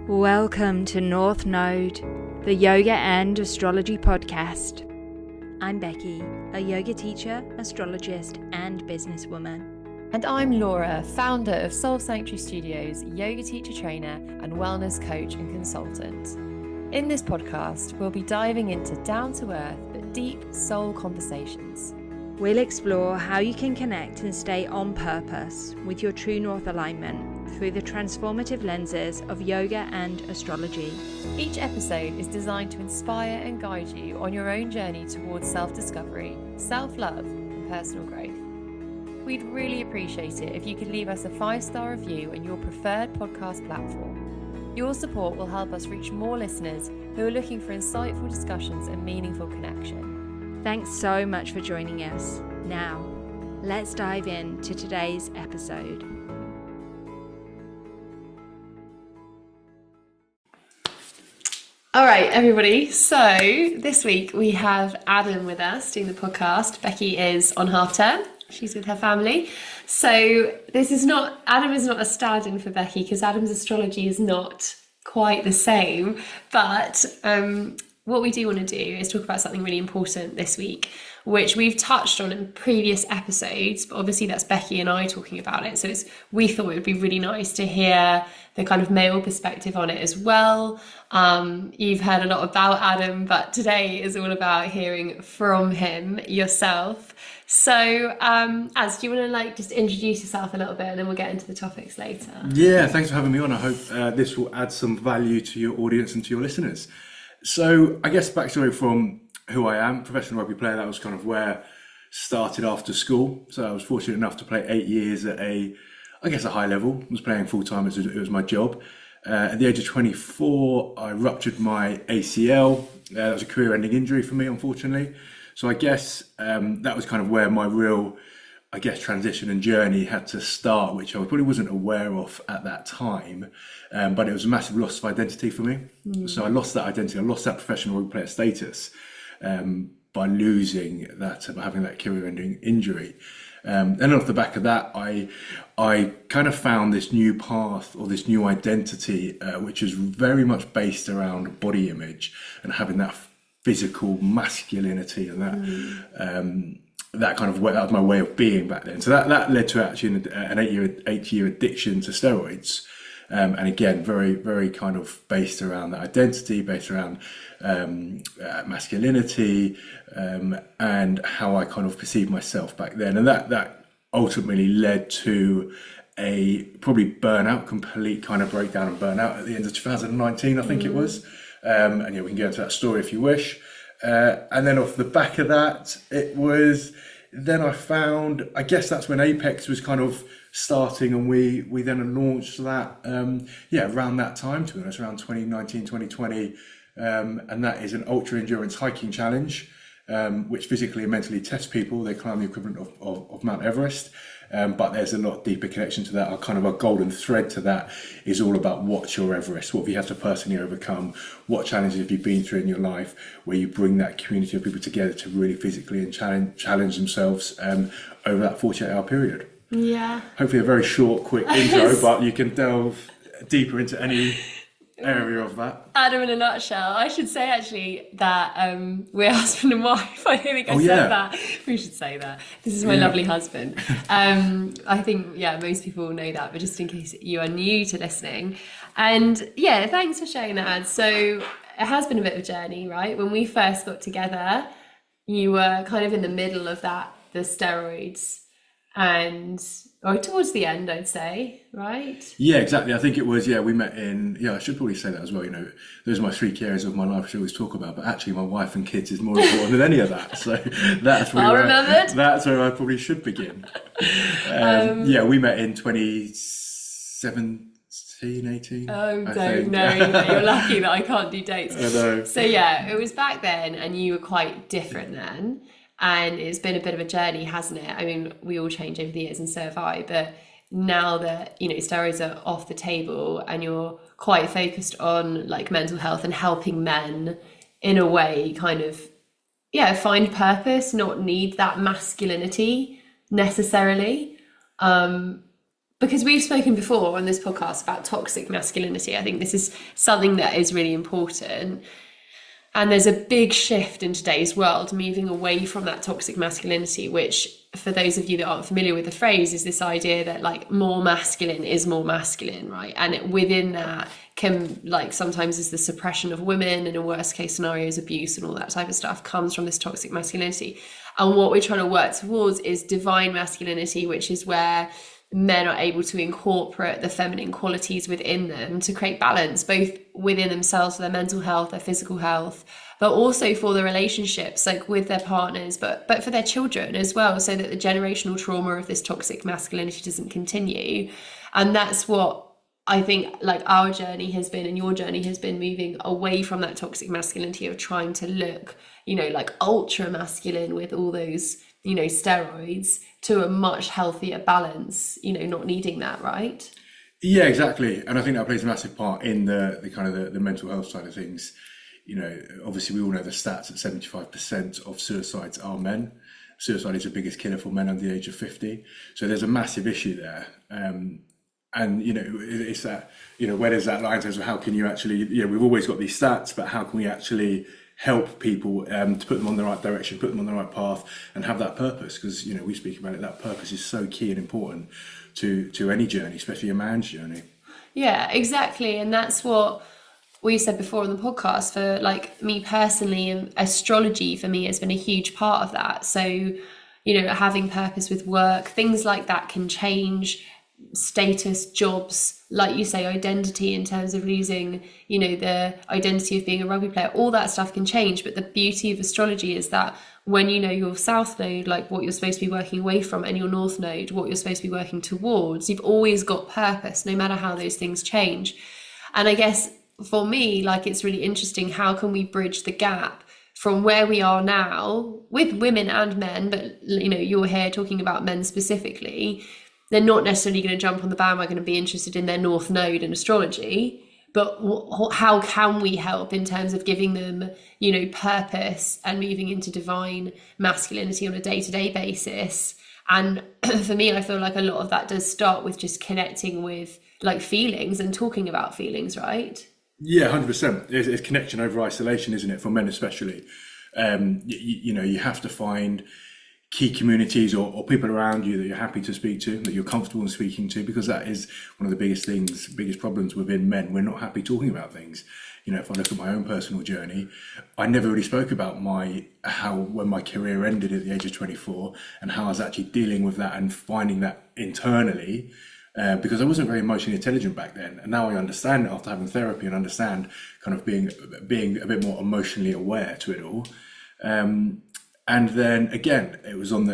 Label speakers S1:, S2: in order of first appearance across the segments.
S1: Welcome to North Node, the yoga and astrology podcast. I'm Becky, a yoga teacher, astrologist, and businesswoman.
S2: And I'm Laura, founder of Soul Sanctuary Studios, yoga teacher trainer, and wellness coach and consultant. In this podcast, we'll be diving into down-to-earth but deep soul conversations.
S1: We'll explore how you can connect and stay on purpose with your true north alignment through the transformative lenses of yoga and astrology.
S2: Each episode is designed to inspire and guide you on your own journey towards self-discovery, self-love, and personal growth. We'd really appreciate it if you could leave us a 5-star review on your preferred podcast platform. Your support will help us reach more listeners who are looking for insightful discussions and meaningful connection.
S1: Thanks so much for joining us. Now, let's dive into today's episode.
S2: All right, everybody. So this week we have Adam with us doing the podcast. Becky is on half term. She's with her family. So Adam is not a stand-in for Becky because Adam's astrology is not quite the same. But what we do want to do is talk about something really important this week, which we've touched on in previous episodes, but obviously that's Becky and I talking about it. So we thought it would be really nice to hear the kind of male perspective on it as well. You've heard a lot about Adam, but today is all about hearing from him yourself. So, Az, do you want to just introduce yourself a little bit and then we'll get into the topics later?
S3: Yeah, thanks for having me on. I hope this will add some value to your audience and to your listeners. So I guess backstory from who I am, professional rugby player, that was kind of where started after school. So I was fortunate enough to play 8 years at a high level. I was playing full time, it was my job. At the age of 24, I ruptured my ACL. That was a career ending injury for me, unfortunately. So I guess that was kind of where my real, transition and journey had to start, which I probably wasn't aware of at that time. But it was a massive loss of identity for me. So I lost that identity. I lost that professional rugby player status by losing that, by having that career-ending injury. And off the back of that, I kind of found this new path or this new identity, which is very much based around body image and having that physical masculinity and that kind of way. That was my way of being back then. So that led to actually an 8-year addiction to steroids. And again, very, very kind of based around that identity, based around masculinity, and how I kind of perceived myself back then. And that ultimately led to a probably burnout, complete kind of breakdown and burnout at the end of 2019, I think it was. And yeah, we can get into that story if you wish. And then off the back of that, then I found, I guess that's when APEX was kind of starting, and we then launched that around that time, to be honest, around 2019, 2020, and that is an ultra endurance hiking challenge, which physically and mentally tests people. They climb the equivalent of Mount Everest, but there's a lot deeper connection to that. Our golden thread to that is all about what's your Everest, what have you had to personally overcome, what challenges have you been through in your life, where you bring that community of people together to really physically and challenge themselves over that 48-hour period.
S2: Yeah.
S3: Hopefully a very short, quick intro, but you can delve deeper into any area of that.
S2: Adam in a nutshell. I should say actually that we're husband and wife. I don't think I said that. We should say that. This is my lovely husband. I think, most people know that, but just in case you are new to listening. And thanks for sharing that, Ad. So it has been a bit of a journey, right? When we first got together, you were kind of in the middle of the steroids. Or towards the end, I'd say, right? Yeah,
S3: exactly. I think it was, we met I should probably say that as well, those are my 3 key areas of my life which I always talk about, but actually my wife and kids is more important than any of that. So that's where that's where I probably should begin. We met in 2017, 18.
S2: Oh, don't know. You're lucky that I can't do dates.
S3: I know.
S2: So it was back then and you were quite different then. And it's been a bit of a journey, hasn't it? I mean, we all change over the years and so have I, but now that, steroids are off the table and you're quite focused on mental health and helping men in a way kind of, find purpose, not need that masculinity necessarily. because we've spoken before on this podcast about toxic masculinity. I think this is something that is really important. And there's a big shift in today's world, moving away from that toxic masculinity, which, for those of you that aren't familiar with the phrase, is this idea that like more masculine is more masculine, right? And within that can, like, sometimes is the suppression of women, and in worst case scenarios, abuse and all that type of stuff comes from this toxic masculinity. And what we're trying to work towards is divine masculinity, which is where men are able to incorporate the feminine qualities within them to create balance, both within themselves, for their mental health, their physical health, but also for the relationships, like with their partners, but for their children as well, so that the generational trauma of this toxic masculinity doesn't continue. And that's what I think, like, our journey has been, and your journey has been, moving away from that toxic masculinity of trying to look, like ultra masculine with all those, steroids, to a much healthier balance, not needing that, right?
S3: Yeah, exactly. And I think that plays a massive part in the kind of the mental health side of things. Obviously we all know the stats that 75% of suicides are men. Suicide is the biggest killer for men under the age of 50. So there's a massive issue there. And, it's that, where does that line in terms of how can you actually, we've always got these stats, but how can we actually help people to put them on the right direction, put them on the right path, and have that purpose? Because, we speak about it, that purpose is so key and important to any journey, especially a man's journey. Yeah,
S2: exactly. And that's what we said before on the podcast. For like me personally, and astrology for me has been a huge part of that. So, having purpose with work, things like that can change. Status, jobs, like you say, identity in terms of losing, the identity of being a rugby player, all that stuff can change. But the beauty of astrology is that when you know your south node, like what you're supposed to be working away from, and your north node, what you're supposed to be working towards, you've always got purpose, no matter how those things change. And I guess for me, like, it's really interesting, how can we bridge the gap from where we are now with women and men, but you're here talking about men specifically. They're not necessarily going to jump on the bandwagon and be interested in their north node in astrology, but how can we help in terms of giving them, purpose and moving into divine masculinity on a day-to-day basis? And for me, I feel like a lot of that does start with just connecting with like feelings and talking about feelings, right?
S3: Yeah, 100%. It's connection over isolation, isn't it? For men especially. You have to find key communities or people around you that you're happy to speak to, that you're comfortable in speaking to, because that is one of the biggest problems within men. We're not happy talking about things. If I look at my own personal journey, I never really spoke about when my career ended at the age of 24, and how I was actually dealing with that and finding that internally, because I wasn't very emotionally intelligent back then. And now I understand it after having therapy, and understand kind of being a bit more emotionally aware to it all. And then again, it was on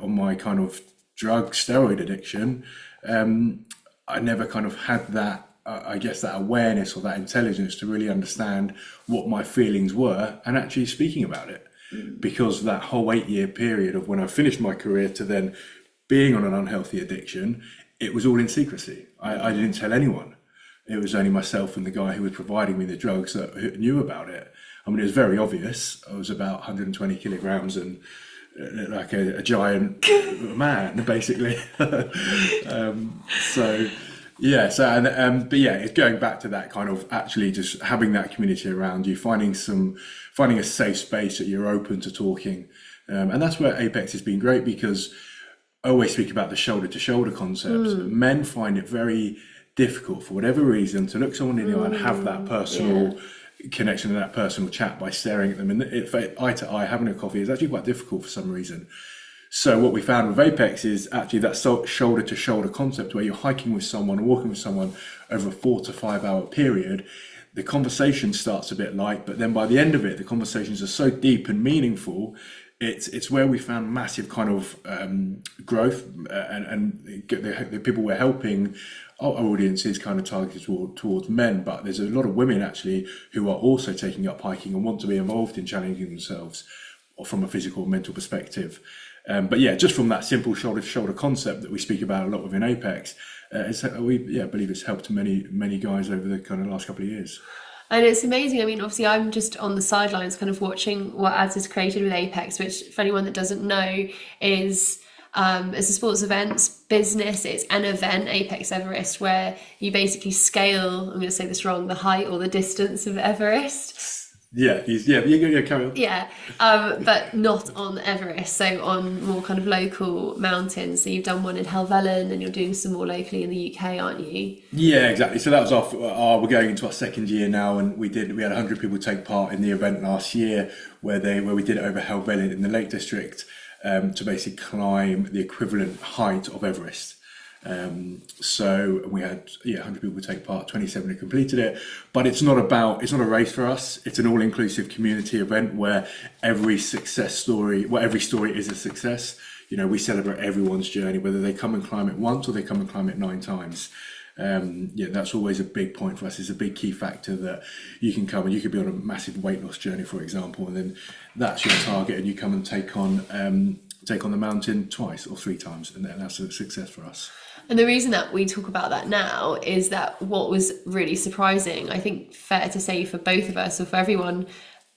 S3: my kind of drug steroid addiction. I never kind of had that, that awareness or that intelligence to really understand what my feelings were and actually speaking about it. Because that whole 8-year period of when I finished my career to then being on an unhealthy addiction, it was all in secrecy. I didn't tell anyone. It was only myself and the guy who was providing me the drugs that knew about it. I mean, it was very obvious. I was about 120 kilograms and like a giant man, basically. But yeah, it's going back to that kind of actually just having that community around you, finding a safe space that you're open to talking. And that's where APEX has been great, because I always speak about the shoulder to shoulder concept. Men find it very difficult for whatever reason to look someone in the eye and have that personal connection and that personal chat by staring at them. And eye to eye, having a coffee is actually quite difficult for some reason. So what we found with APEX is actually that shoulder to shoulder concept, where you're hiking with someone, walking with someone over a 4 to 5 hour period. The conversation starts a bit light, but then by the end of it, the conversations are so deep and meaningful. It's where we found massive kind of growth, and the people we're helping, our audience is kind of targeted towards men, but there's a lot of women actually who are also taking up hiking and want to be involved in challenging themselves from a physical and mental perspective. But yeah, just from that simple shoulder to shoulder concept that we speak about a lot within APEX, I believe it's helped many guys over the kind of last couple of years.
S2: And it's amazing. I mean, obviously, I'm just on the sidelines kind of watching what Ads has created with APEX, which, for anyone that doesn't know, is As a sports events business, it's an event, APEX Everest, where you basically scale, I'm going to say this wrong, the height or the distance of Everest.
S3: Yeah, carry on.
S2: Yeah, but not on Everest, so on more kind of local mountains. So you've done one in Helvellyn and you're doing some more locally in the UK, aren't you?
S3: Yeah, exactly. So that was we're going into our second year now, and we had 100 people take part in the event last year where we did it over Helvellyn in the Lake District, to basically climb the equivalent height of Everest. So we had 100 people take part, 27 who completed it, but it's not a race for us. It's an all-inclusive community event where every story is a success. We celebrate everyone's journey, whether they come and climb it once or they come and climb it 9 times. That's always a big point for us. It's a big key factor that you can come and you could be on a massive weight loss journey, for example, and then that's your target, and you come and take on the mountain 2 or 3 times, and that's a success for us.
S2: And the reason that we talk about that now is that what was really surprising, I think fair to say for both of us or for everyone,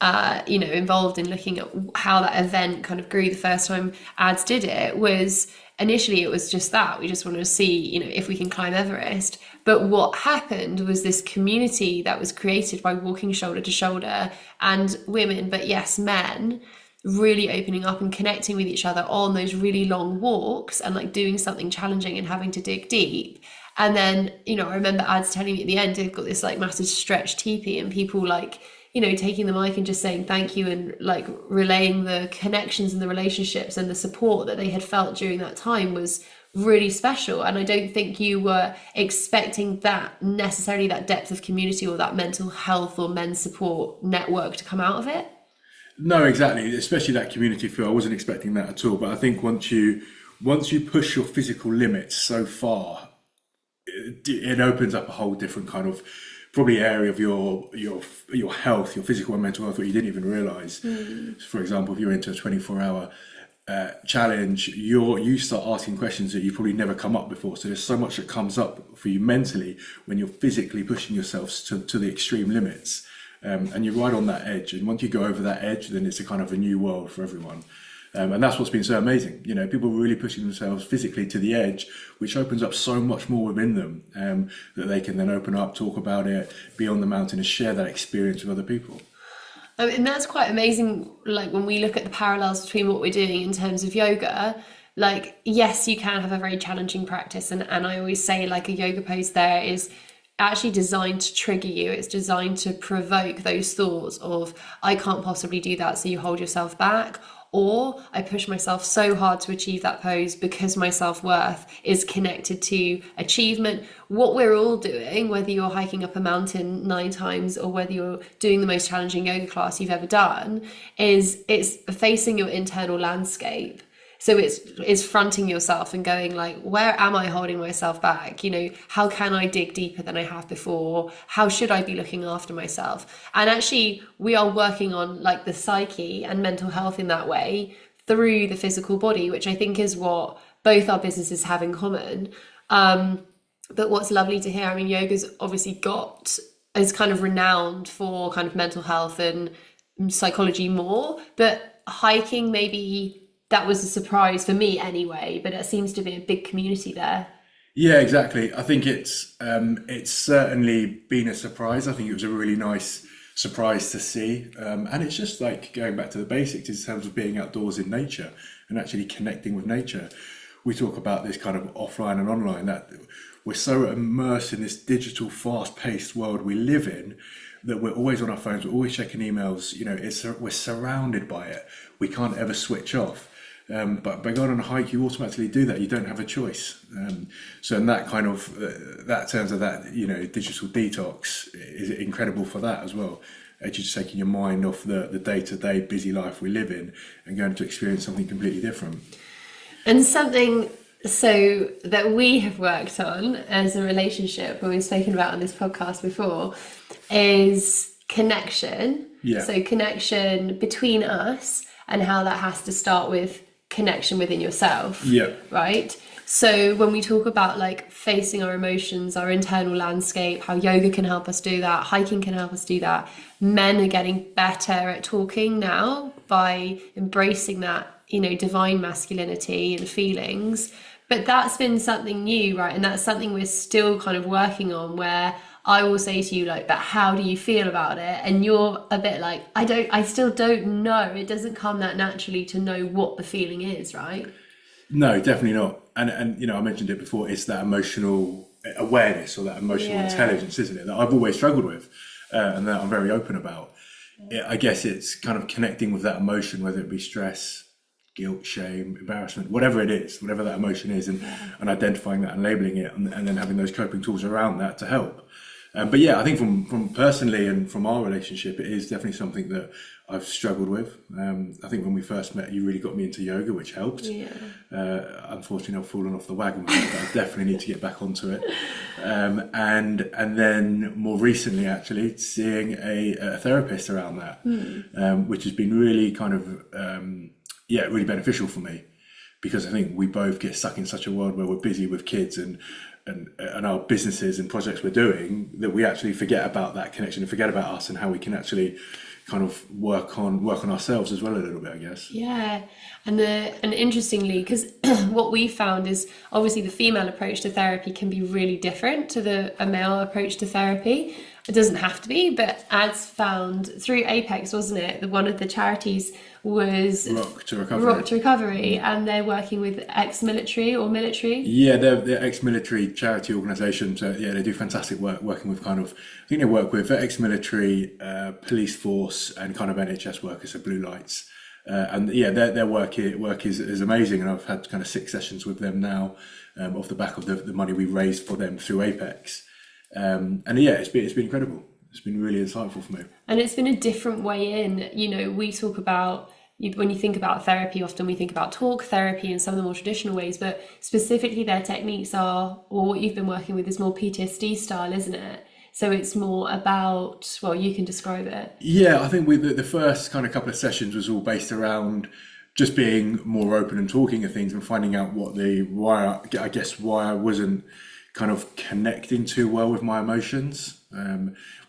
S2: involved in looking at how that event kind of grew the first time ads did it, was initially it was just that we just wanted to see, if we can climb Everest. But what happened was this community that was created by walking shoulder to shoulder, and women, but yes, men, really opening up and connecting with each other on those really long walks and like doing something challenging and having to dig deep. And then, I remember ads telling me at the end, they've got this like massive stretch teepee, and people like, taking the mic and just saying thank you and like relaying the connections and the relationships and the support that they had felt during that time was really special. And I don't think you were expecting that necessarily, that depth of community or that mental health or men's support network to come out of it.
S3: No, exactly. Especially that community feel. I wasn't expecting that at all. But I think once you push your physical limits so far, it opens up a whole different kind of probably area of your health, your physical and mental health, that you didn't even realize. For example, if you're into a 24-hour challenge, you start asking questions that you probably never come up before. So there's so much that comes up for you mentally when you're physically pushing yourself to the extreme limits. And you're right on that edge, and once you go over that edge, then it's a kind of a new world for everyone, and that's what's been so amazing. People really pushing themselves physically to the edge, which opens up so much more within them, that they can then open up, talk about it, be on the mountain, and share that experience with other people.
S2: And that's quite amazing. Like when we look at the parallels between what we're doing in terms of yoga, like yes, you can have a very challenging practice, and I always say like a yoga pose there is actually designed to trigger you. It's designed to provoke those thoughts of I can't possibly do that, so you hold yourself back, or I push myself so hard to achieve that pose because my self-worth is connected to achievement. What we're all doing, whether you're hiking up a mountain 9 times or whether you're doing the most challenging yoga class you've ever done, is it's facing your internal landscape. So it's fronting yourself and going like, where am I holding myself back? How can I dig deeper than I have before? How should I be looking after myself? And actually, we are working on like the psyche and mental health in that way through the physical body, which I think is what both our businesses have in common. But what's lovely to hear, yoga's obviously is kind of renowned for kind of mental health and psychology more, but hiking maybe. That was a surprise for me anyway, but it seems to be a big community there.
S3: Yeah, exactly. I think it's certainly been a surprise. I think it was a really nice surprise to see. And it's just like going back to the basics in terms of being outdoors in nature and actually connecting with nature. We talk about this kind of offline and online, that we're so immersed in this digital, fast-paced world we live in that we're always on our phones, we're always checking emails. We're surrounded by it. We can't ever switch off. But by going on a hike, you automatically do that. You don't have a choice. So in that kind of that terms of that, digital detox is incredible for that as well. Actually just taking your mind off the day-to-day busy life we live in and going to experience something completely different.
S2: And something so that we have worked on as a relationship, and we've spoken about on this podcast before, is connection.
S3: Yeah.
S2: So connection between us and how that has to start with connection within yourself.
S3: Yeah.
S2: Right? So when we talk about like facing our emotions, our internal landscape, how yoga can help us do that, hiking can help us do that. Men are getting better at talking now by embracing that, divine masculinity and feelings. But that's been something new, right? And that's something we're still kind of working on, where I will say to you, like, but how do you feel about it? And you're a bit like, I still don't know. It doesn't come that naturally to know what the feeling is, right?
S3: No, definitely not. And I mentioned it before, it's that emotional awareness or that emotional intelligence, isn't it, that I've always struggled with, and that I'm very open about. I guess it's kind of connecting with that emotion, whether it be stress, guilt, shame, embarrassment, whatever it is, whatever that emotion is, and identifying that and labeling it, and then having those coping tools around that to help. But yeah, I think from personally and from our relationship, it is definitely something that I've struggled with. I think when we first met, you really got me into yoga, which helped. Unfortunately, I've fallen off the wagon with it, but I definitely need to get back onto it. And then more recently, actually, seeing a therapist around that, which has been really kind of really beneficial for me, because I think we both get stuck in such a world where we're busy with kids and our businesses and projects we're doing, that we actually forget about that connection and forget about us and how we can actually kind of work on ourselves as well a little bit, I guess.
S2: Yeah. And interestingly, because what we found is obviously the female approach to therapy can be really different to a male approach to therapy. It doesn't have to be, but Ads found through APEX, wasn't it? One of the charities was
S3: Rock to Recovery,
S2: and they're working with ex-military or military.
S3: Yeah, they're ex-military charity organisation. So yeah, they do fantastic work working with I think they work with ex-military, police force, and kind of NHS workers, so blue lights. And yeah, their work is amazing, and I've had kind of 6 sessions with them now, off the back of the money we raised for them through APEX. And yeah, it's been incredible. It's been really insightful for me.
S2: And it's been a different way in. We talk about, when you think about therapy, often we think about talk therapy and some of the more traditional ways, but specifically their techniques are, or what you've been working with is more PTSD style, isn't it? So it's more about, well, you can describe it.
S3: Yeah, I think the first kind of couple of sessions was all based around just being more open and talking of things and finding out why I wasn't kind of connecting too well with my emotions.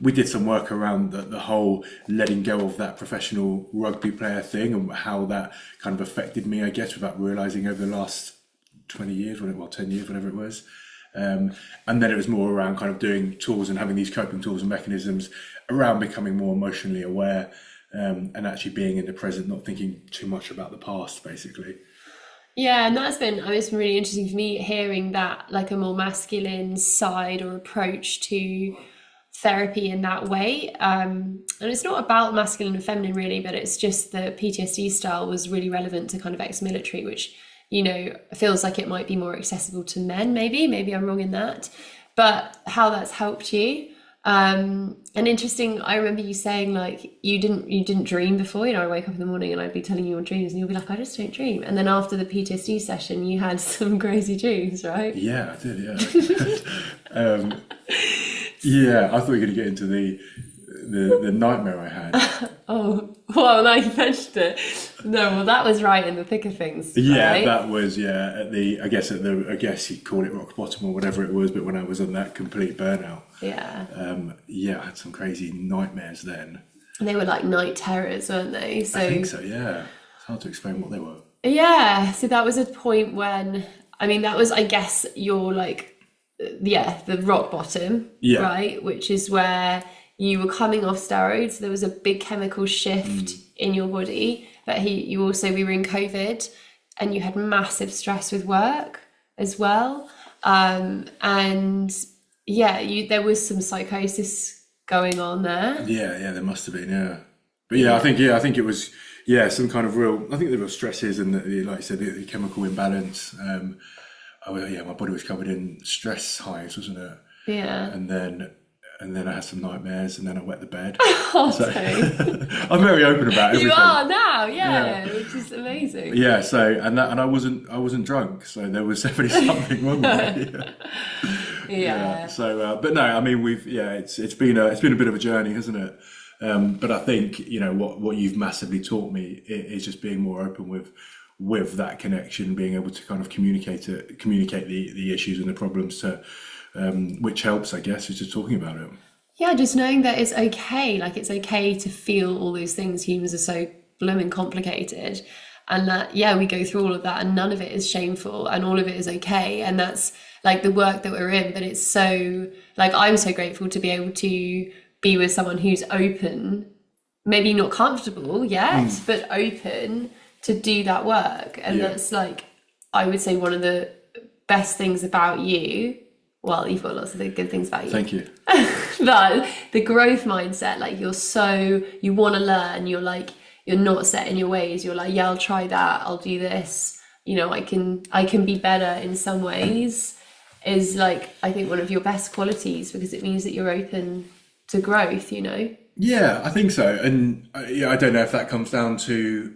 S3: We did some work around the whole letting go of that professional rugby player thing and how that kind of affected me, I guess, without realising over the last 20 years, 10 years, whatever it was. And then it was more around kind of doing tools and having these coping tools and mechanisms around becoming more emotionally aware, and actually being in the present, not thinking too much about the past, basically.
S2: Yeah, and it's been really interesting for me hearing that, like a more masculine side or approach to therapy in that way. And it's not about masculine and feminine really, but it's just the PTSD style was really relevant to kind of ex-military, which, feels like it might be more accessible to men, maybe I'm wrong in that, but how that's helped you. And interesting, I remember you saying like you didn't dream before. I wake up in the morning and I'd be telling you your dreams and you'll be like, I just don't dream. And then after the PTSD session you had some crazy dreams, right?
S3: Yeah, I did. Yeah. Yeah, I thought you were going to get into the nightmare I had.
S2: Oh, well, now you mentioned it. No, well, that was right in the thick of things.
S3: Yeah,
S2: right?
S3: that was I guess you'd call it rock bottom or whatever it was. But when I was on that complete burnout, I had some crazy nightmares then. And
S2: they were like night terrors, weren't they? So
S3: I think so. Yeah, it's hard to explain what they were.
S2: Yeah, so that was a point when that was, I guess, your the rock bottom, right? Which is where you were coming off steroids. There was a big chemical shift in your body, but we were in COVID and you had massive stress with work as well. There was some psychosis going on there.
S3: Yeah, there must have been, yeah. But I think it was, some kind of I think there were stresses and like I said, the chemical imbalance. My body was covered in stress hives, wasn't it?
S2: Yeah.
S3: And then I had some nightmares, and then I wet the bed.
S2: I'm
S3: very open about everything.
S2: You are now, which is amazing.
S3: Yeah. So and I wasn't drunk, so there was definitely something wrong with me.
S2: Yeah.
S3: So, but no, it's been a bit of a journey, hasn't it? But I think what you've massively taught me is just being more open with that connection, being able to kind of communicate the issues and the problems to. Which helps, I guess, is just talking about it.
S2: Yeah, just knowing that it's okay. Like, it's okay to feel all those things. Humans are so blooming complicated. and that, yeah, we go through all of that and none of it is shameful and all of it is okay. And that's like the work that we're in. But it's so, like, I'm so grateful to be able to be with someone who's open, maybe not comfortable yet, but open to do that work. And that's like, I would say one of the best things about you. Well, you've got lots of the good things about you.
S3: Thank you.
S2: But the growth mindset, like you want to learn, you're not set in your ways. You're like, yeah, I'll try that. I'll do this. You know, I can be better in some ways, is like, I think one of your best qualities, because it means that you're open to growth, you know?
S3: Yeah, I think so. And I don't know if that comes down to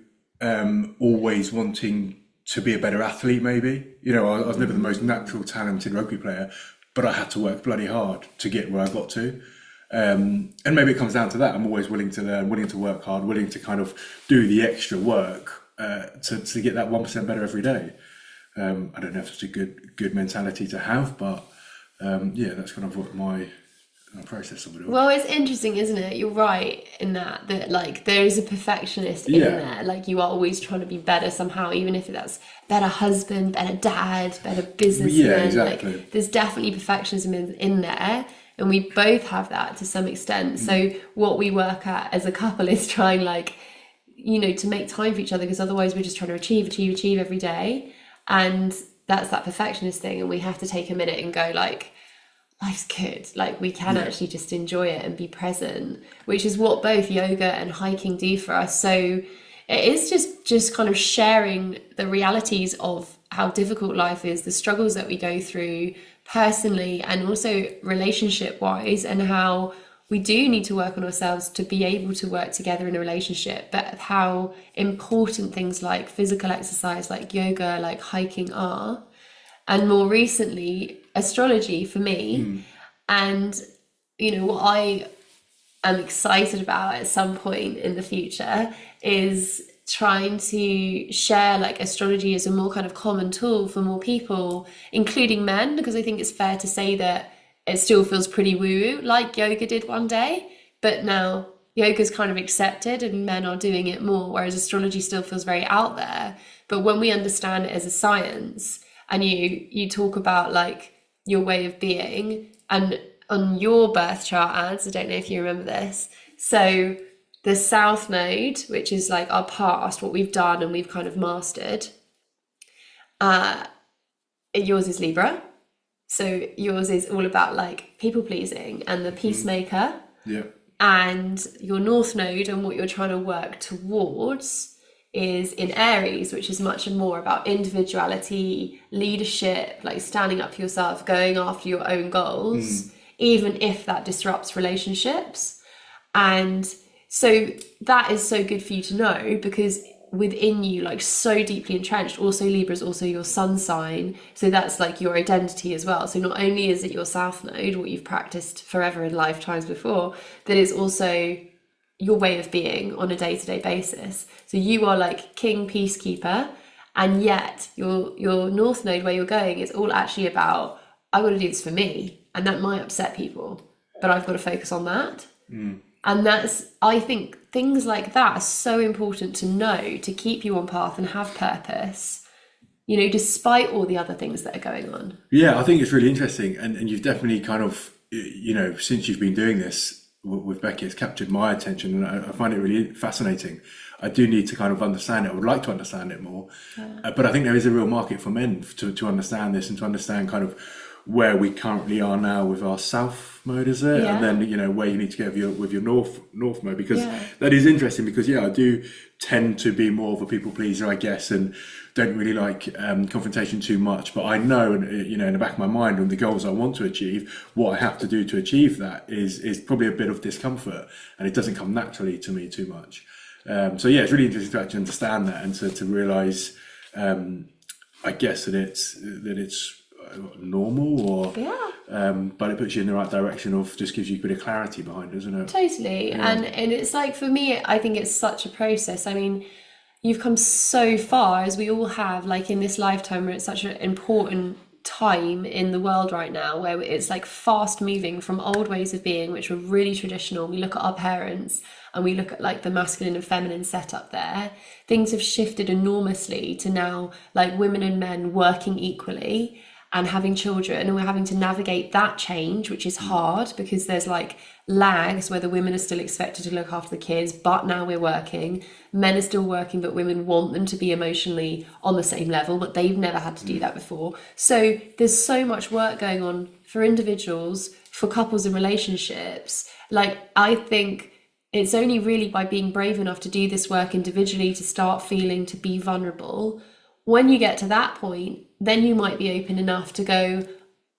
S3: always wanting to be a better athlete, maybe. You know, I was never the most natural talented rugby player, but I had to work bloody hard to get where I got to. And maybe it comes down to that. I'm always willing to learn, willing to work hard, willing to kind of do the extra work to get that 1% better every day. I don't know if it's a good mentality to have, but yeah, that's kind of what my process of it all.
S2: Well, it's interesting, isn't it? You're right in that like there is a perfectionist in there. Like, you are always trying to be better somehow, even if that's better husband, better dad, better businessman.
S3: Yeah, exactly.
S2: Like, there's definitely perfectionism in there, and we both have that to some extent. So what we work at as a couple is trying, like, you know, to make time for each other, because otherwise we're just trying to achieve every day. And that's that perfectionist thing, and we have to take a minute and go, like, life's good. Like, we can actually just enjoy it and be present, which is what both yoga and hiking do for us. So it is just kind of sharing the realities of how difficult life is, the struggles that we go through personally and also relationship wise, and how we do need to work on ourselves to be able to work together in a relationship, but how important things like physical exercise, like yoga, like hiking are. And more recently, astrology for me. And, you know, what I am excited about at some point in the future is trying to share, like, astrology as a more kind of common tool for more people, including men, because I think it's fair to say that it still feels pretty woo-woo, like yoga did one day, but now yoga's kind of accepted and men are doing it more, whereas astrology still feels very out there. But when we understand it as a science, and you talk about, like, your way of being, and on your birth chart ads, I don't know if you remember this, so the south node, which is like our past, what we've done and we've kind of mastered, yours is Libra. So yours is all about, like, people pleasing and the peacemaker.
S3: Yeah.
S2: And your north node and what you're trying to work towards is in Aries, which is much more about individuality, leadership, like standing up for yourself, going after your own goals, even if that disrupts relationships. And so that is so good for you to know, because within you, like, so deeply entrenched, also Libra is also your sun sign, so that's like your identity as well. So not only is it your south node, what you've practiced forever in lifetimes before, that is also your way of being on a day-to-day basis. So you are like king peacekeeper, and yet your north node, where you're going, is all actually about, I got to do this for me, and that might upset people, but I've got to focus on that. And that's, I think things like that are so important to know, to keep you on path and have purpose, you know, despite all the other things that are going on.
S3: Yeah, I think it's really interesting, and you've definitely kind of, you know, since you've been doing this with Becky, it's captured my attention, and I find it really fascinating. I do need to kind of understand it. I would like to understand it more, but I think there is a real market for men to understand this, and to understand kind of where we currently are now with our south mode, is it? And then, you know, where you need to go with your north mode, because that is interesting, because I do tend to be more of a people pleaser, I guess, and don't really like confrontation too much. But I know, you know, in the back of my mind, on the goals I want to achieve, what I have to do to achieve that is probably a bit of discomfort, and it doesn't come naturally to me too much. So yeah, it's really interesting to actually understand that, and to realize, I guess, that it's normal, or but it puts you in the right direction, of just gives you a bit of clarity behind it, isn't it?
S2: Totally. And it's like, for me, I think it's such a process. I mean, you've come so far, as we all have, like, in this lifetime, where it's such an important time in the world right now where it's like fast moving from old ways of being, which were really traditional. We look at our parents and we look at like the masculine and feminine setup there. Things have shifted enormously to now like women and men working equally and having children, and we're having to navigate that change, which is hard because there's like lags where the women are still expected to look after the kids, but now we're working. Men are still working, but women want them to be emotionally on the same level, but they've never had to do that before. So there's so much work going on for individuals, for couples and relationships. Like, I think it's only really by being brave enough to do this work individually, to start feeling, to be vulnerable. When you get to that point, then you might be open enough to go,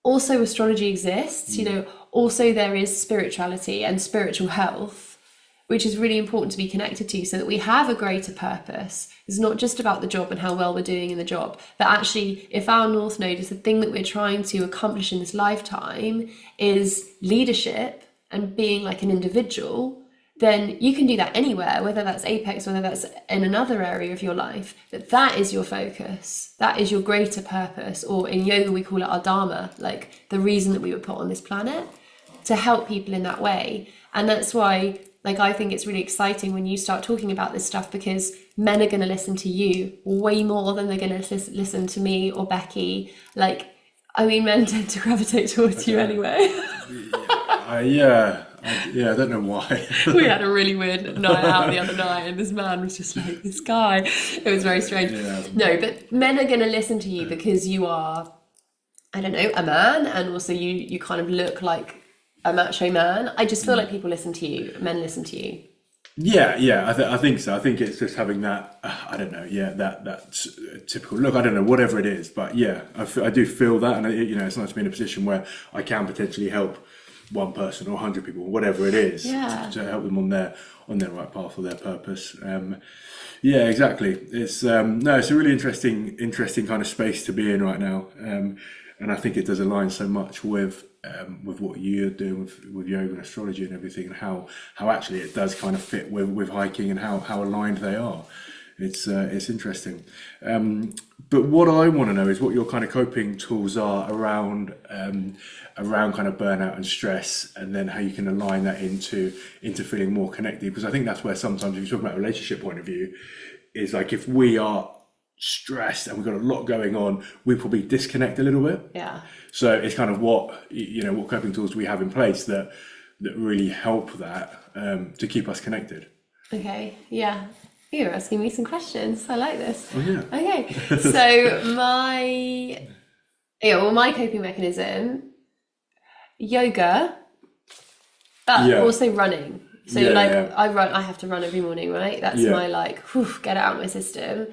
S2: also astrology exists, you know, also there is spirituality and spiritual health, which is really important to be connected to, so that we have a greater purpose. It's not just about the job and how well we're doing in the job, but actually if our North Node is the thing that we're trying to accomplish in this lifetime is leadership and being like an individual, then you can do that anywhere, whether that's APEX, whether that's in another area of your life, that is your focus. That is your greater purpose. Or in yoga, we call it our dharma, like the reason that we were put on this planet, to help people in that way. And that's why, like, I think it's really exciting when you start talking about this stuff, because men are going to listen to you way more than they're going to listen to me or Becky. Like, I mean, men tend to gravitate towards you anyway.
S3: Yeah, I don't know why.
S2: We had a really weird night out the other night, and this man was just like, this guy. It was very strange. Yeah. No, but men are going to listen to you because you are, I don't know, a man, and also you kind of look like a macho man. I just feel like people listen to you. Men listen to you.
S3: Yeah, I think so. I think it's just having that, I don't know, that typical look. I don't know, whatever it is, but yeah, I do feel that, and it's nice to be in a position where I can potentially help one person or 100 people, whatever it is, to help them on their right path or their purpose. Yeah, exactly. It's it's a really interesting kind of space to be in right now, and I think it does align so much with what you're doing with yoga and astrology and everything, and how actually it does kind of fit with hiking, and how aligned they are. It's interesting. But what I want to know is what your kind of coping tools are around kind of burnout and stress, and then how you can align that into feeling more connected. Because I think that's where sometimes, if you talk about a relationship point of view, is like if we are stressed and we've got a lot going on, we probably disconnect a little bit.
S2: Yeah.
S3: So it's kind of what coping tools do we have in place that really help that to keep us connected.
S2: Okay. Yeah. You're asking me some questions. I like this.
S3: Oh, yeah.
S2: Okay. So my coping mechanism, yoga, but also running. So I have to run every morning, right? That's my get it out of my system.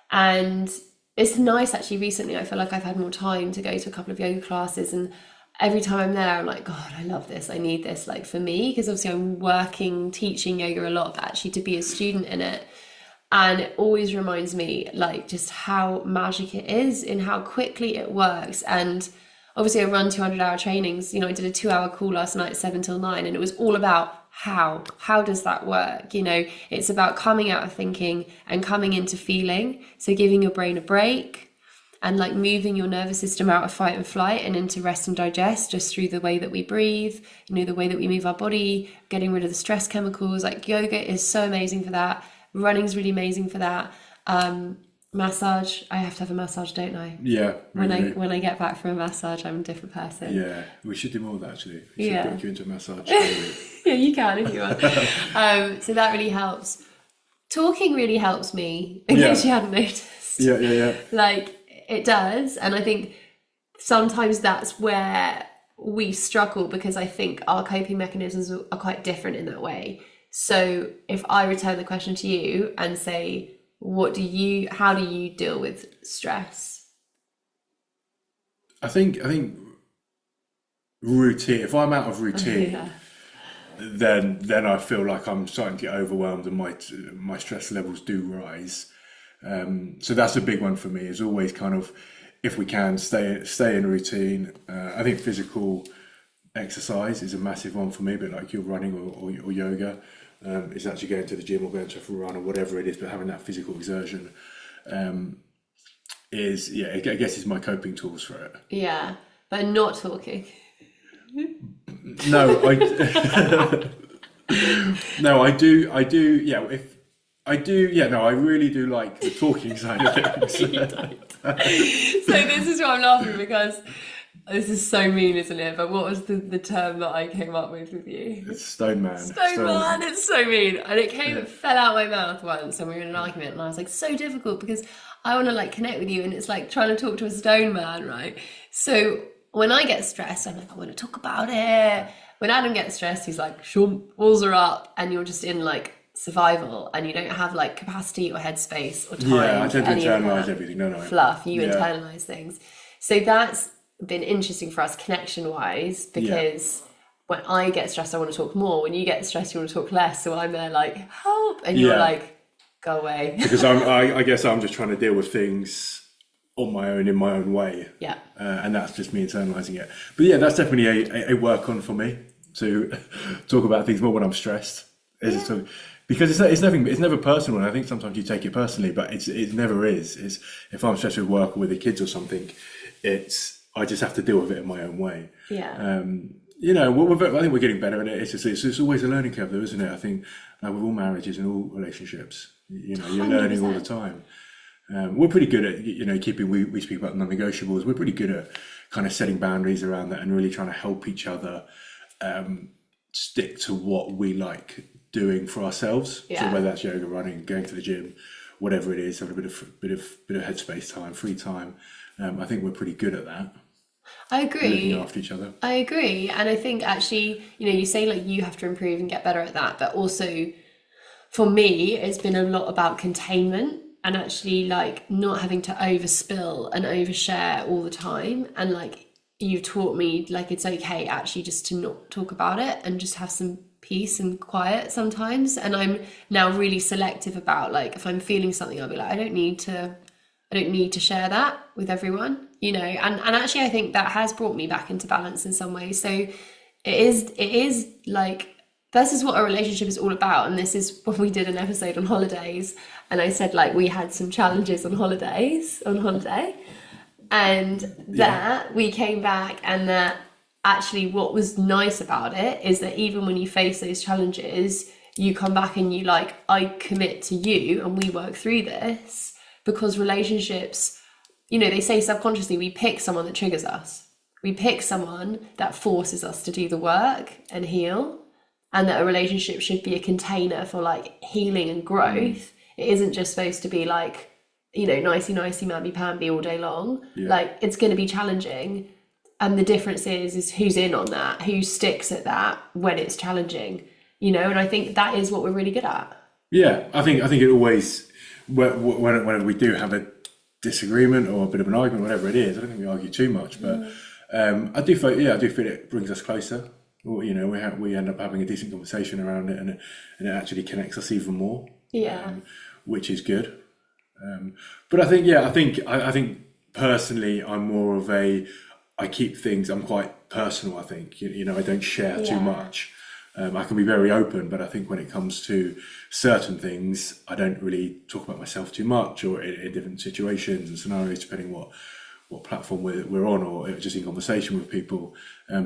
S2: And it's nice actually. Recently I feel like I've had more time to go to a couple of yoga classes, and every time I'm there, I'm like, God, I love this. I need this, like, for me, because obviously I'm working, teaching yoga a lot, but actually to be a student in it. And it always reminds me, like, just how magic it is and how quickly it works. And obviously I run 200-hour trainings. I did a 2-hour call last night, 7 till 9, and it was all about how does that work? It's about coming out of thinking and coming into feeling. So giving your brain a break, and like moving your nervous system out of fight and flight and into rest and digest, just through the way that we breathe, the way that we move our body, getting rid of the stress chemicals. Like, yoga is so amazing for that. Running's really amazing for that. Massage, I have to have a massage, don't I?
S3: Yeah.
S2: When I get back from a massage, I'm a different person.
S3: Yeah, we should do more of that, actually. We should book you into a massage.
S2: Yeah, you can if you want. So that really helps. Talking really helps me, in case you hadn't noticed.
S3: Yeah.
S2: Like, it does. And I think sometimes that's where we struggle, because I think our coping mechanisms are quite different in that way. So if I return the question to you and say, how do you deal with stress?
S3: I think routine. If I'm out of routine, then I feel like I'm starting to get overwhelmed, and my stress levels do rise. So that's a big one for me. Is always kind of, if we can, stay in routine. I think physical exercise is a massive one for me, but like you're running or yoga. Is actually going to the gym or going to a run or whatever it is, but having that physical exertion is, yeah, I guess it's my coping tools for it.
S2: Yeah, but not talking.
S3: No, no, I do. Yeah, I really do like the talking side of things.
S2: So this is why I'm laughing, because this is so mean, isn't it? But what was the term that I came up with you?
S3: It's stone man.
S2: Stone man, it's so mean. And it fell out my mouth once, and we were in an argument, and I was like, so difficult, because I want to like connect with you, and it's like trying to talk to a stone man, right? So when I get stressed, I'm like, I want to talk about it. When Adam gets stressed, he's like, sure, walls are up, and you're just in like survival, and you don't have like capacity or headspace or time.
S3: Yeah, I tend to internalize everything, don't I?
S2: Fluff, you internalize things. So that's been interesting for us connection wise, because when I get stressed, I want to talk more. When you get stressed, you want to talk less. So I'm there like, help, and you're like, go away.
S3: Because I guess I'm just trying to deal with things on my own, in my own way.
S2: Yeah. And
S3: that's just me internalizing it. But yeah, that's definitely a work on for me, to talk about things more when I'm stressed. Because it's never personal. And I think sometimes you take it personally, but it never is. It's, if I'm stressed with work or with the kids or something, I just have to deal with it in my own way.
S2: Yeah.
S3: You know, I think we're getting better at it. It's always a learning curve, though, isn't it? I think with all marriages and all relationships, you know, you're 100%. Learning all the time. We're pretty good at, you know, we speak about non-negotiables. We're pretty good at kind of setting boundaries around that and really trying to help each other stick to what we like doing for ourselves.
S2: Yeah.
S3: So whether that's yoga, running, going to the gym, whatever it is, having a bit of headspace time, free time. I think we're pretty good at that.
S2: I agree.
S3: Looking after each other.
S2: I agree. And I think actually, you know, you say like you have to improve and get better at that, but also for me, it's been a lot about containment and actually like not having to overspill and overshare all the time. And like you've taught me like it's okay actually just to not talk about it and just have some peace and quiet sometimes. And I'm now really selective about like if I'm feeling something, I'll be like, I don't need to share that with everyone, you know, and actually I think that has brought me back into balance in some ways. So it is like, this is what a relationship is all about. And this is when we did an episode on holidays, and I said like we had some challenges on holiday, and that we came back, and that actually what was nice about it is that even when you face those challenges, you come back and you like, I commit to you and we work through this. Because relationships, you know, they say subconsciously we pick someone that triggers us. We pick someone that forces us to do the work and heal, and that a relationship should be a container for like healing and growth. It isn't just supposed to be like, you know, nicey mamby-pamby all day long. Yeah. Like it's going to be challenging. And the difference is who's in on that, who sticks at that when it's challenging, you know, and I think that is what we're really good at.
S3: Yeah, I think it always, whenever we do have a disagreement or a bit of an argument, whatever it is, I don't think we argue too much, but I do feel it brings us closer. Or, you know, we end up having a decent conversation around it, and it actually connects us even more.
S2: Yeah,
S3: which is good. But I think personally, I'm more of I keep things. I'm quite personal. I think you know I don't share too much. I can be very open, but I think when it comes to certain things, I don't really talk about myself too much, or in different situations and scenarios, depending what platform we're on, or just in conversation with people.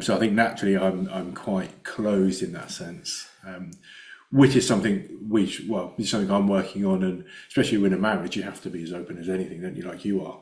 S3: So I think naturally I'm quite closed in that sense, which is something I'm working on, and especially in a marriage, you have to be as open as anything, don't you? Like you are.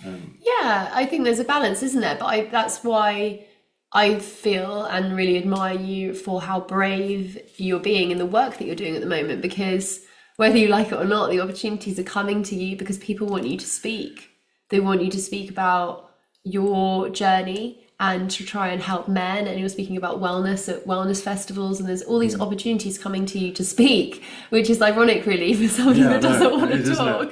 S2: Yeah, I think there's a balance, isn't there? But that's why I feel and really admire you for how brave you're being in the work that you're doing at the moment, because whether you like it or not, the opportunities are coming to you because people want you to speak. They want you to speak about your journey and to try and help men, and you're speaking about wellness at wellness festivals, and there's all these opportunities coming to you to speak, which is ironic really for somebody that doesn't want to talk.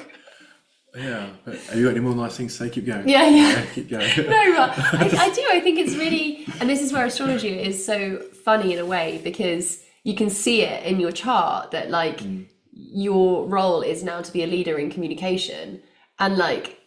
S3: Yeah, but have you got any more nice things to say? Keep going.
S2: Yeah.
S3: Keep going.
S2: No, but I do. I think it's really, and this is where astrology is so funny in a way, because you can see it in your chart that like your role is now to be a leader in communication, and like,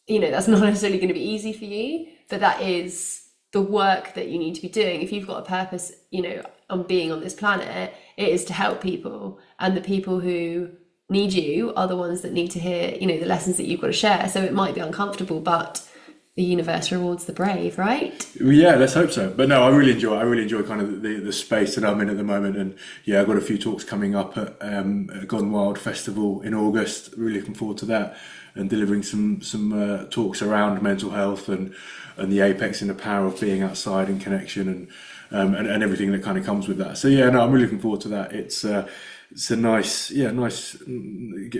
S2: you know, that's not necessarily going to be easy for you, but that is the work that you need to be doing. If you've got a purpose, you know, on being on this planet, it is to help people, and the people who need you are the ones that need to hear, you know, the lessons that you've got to share. So it might be uncomfortable, but the universe rewards the brave, right?
S3: Yeah, let's hope so. But no, I really enjoy kind of the space that I'm in at the moment. And yeah, I've got a few talks coming up at Gone Wild Festival in August. Really looking forward to that, and delivering some talks around mental health and the apex and the power of being outside and connection and everything that kind of comes with that. So yeah, no, I'm really looking forward to that. It's a nice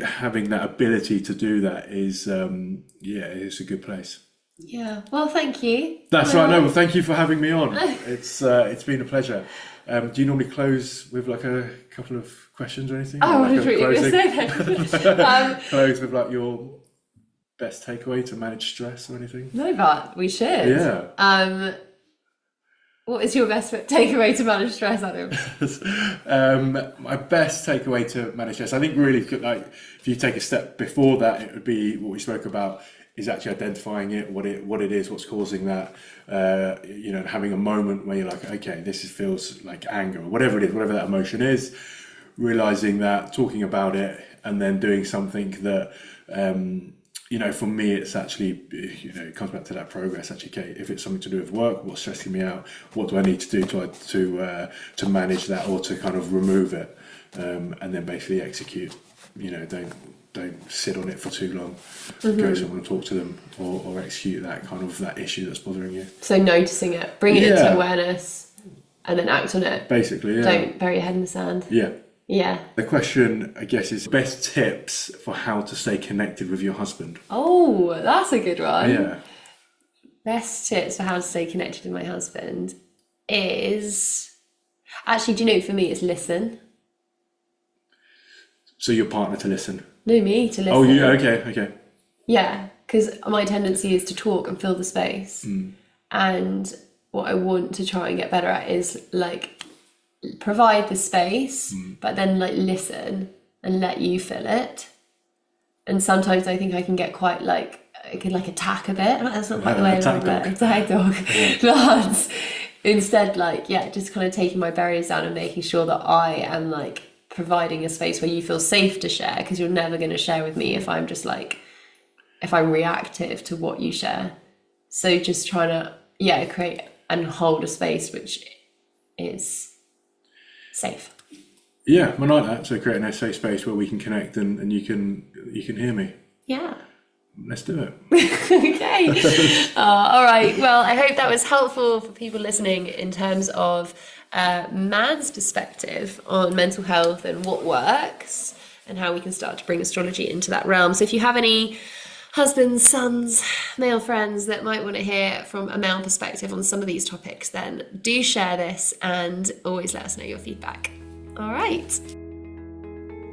S3: having that ability to do that is it's a good place.
S2: Yeah. Well, thank you.
S3: That's right. No, well, thank you for having me on. It's been a pleasure. Do you normally close with like a couple of questions or anything?
S2: Oh,
S3: like
S2: I was really going to say that.
S3: Close with like your best takeaway to manage stress or anything?
S2: No, but we should.
S3: Yeah.
S2: What is your best takeaway to manage stress, Adam?
S3: My best takeaway to manage stress, I think really, like, if you take a step before that, it would be what we spoke about, is actually identifying it, what it is, what's causing that, having a moment where you're like, okay, this feels like anger or whatever it is, whatever that emotion is, realizing that, talking about it, and then doing something that, for me, it's actually, it comes back to that progress. Actually, okay, if it's something to do with work, what's stressing me out, what do I need to do to manage that or to kind of remove it, and then basically execute. Don't sit on it for too long. Go to someone and talk to them, or execute that issue that's bothering you. So
S2: noticing it, bring it into awareness, and then act on it.
S3: Basically, yeah.
S2: Don't bury your head in the sand.
S3: Yeah.
S2: Yeah.
S3: The question, I guess, is best tips for how to stay connected with your husband.
S2: Oh, that's a good one.
S3: Yeah.
S2: Best tips for how to stay connected with my husband is actually, do you know, for me, it's listen.
S3: So your partner to listen.
S2: No, me to listen.
S3: Oh, yeah, okay.
S2: Yeah, because my tendency is to talk and fill the space. And what I want to try and get better at is like provide the space, but then like listen and let you fill it. And sometimes I think I can get quite like, I can like attack a bit. That's not quite the way I love it. Attack dog. But instead, like, just kind of taking my barriers down and making sure that I am like providing a space where you feel safe to share, because you're never going to share with me if I'm just like, if I'm reactive to what you share. So just trying to create and hold a space which is safe.
S3: Yeah, I like that. So creating a safe space where we can connect and you can hear me.
S2: Yeah.
S3: Let's do it.
S2: Okay. All right. Well, I hope that was helpful for people listening in terms of man's perspective on mental health and what works and how we can start to bring astrology into that realm. So if you have any husbands, sons, male friends that might want to hear from a male perspective on some of these topics, then do share this and always let us know your feedback. All right.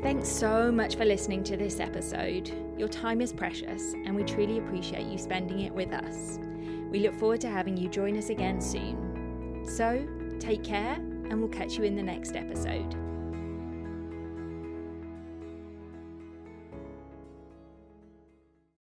S1: Thanks so much for listening to this episode. Your time is precious and we truly appreciate you spending it with us. We look forward to having you join us again soon. So, take care and we'll catch you in the next episode.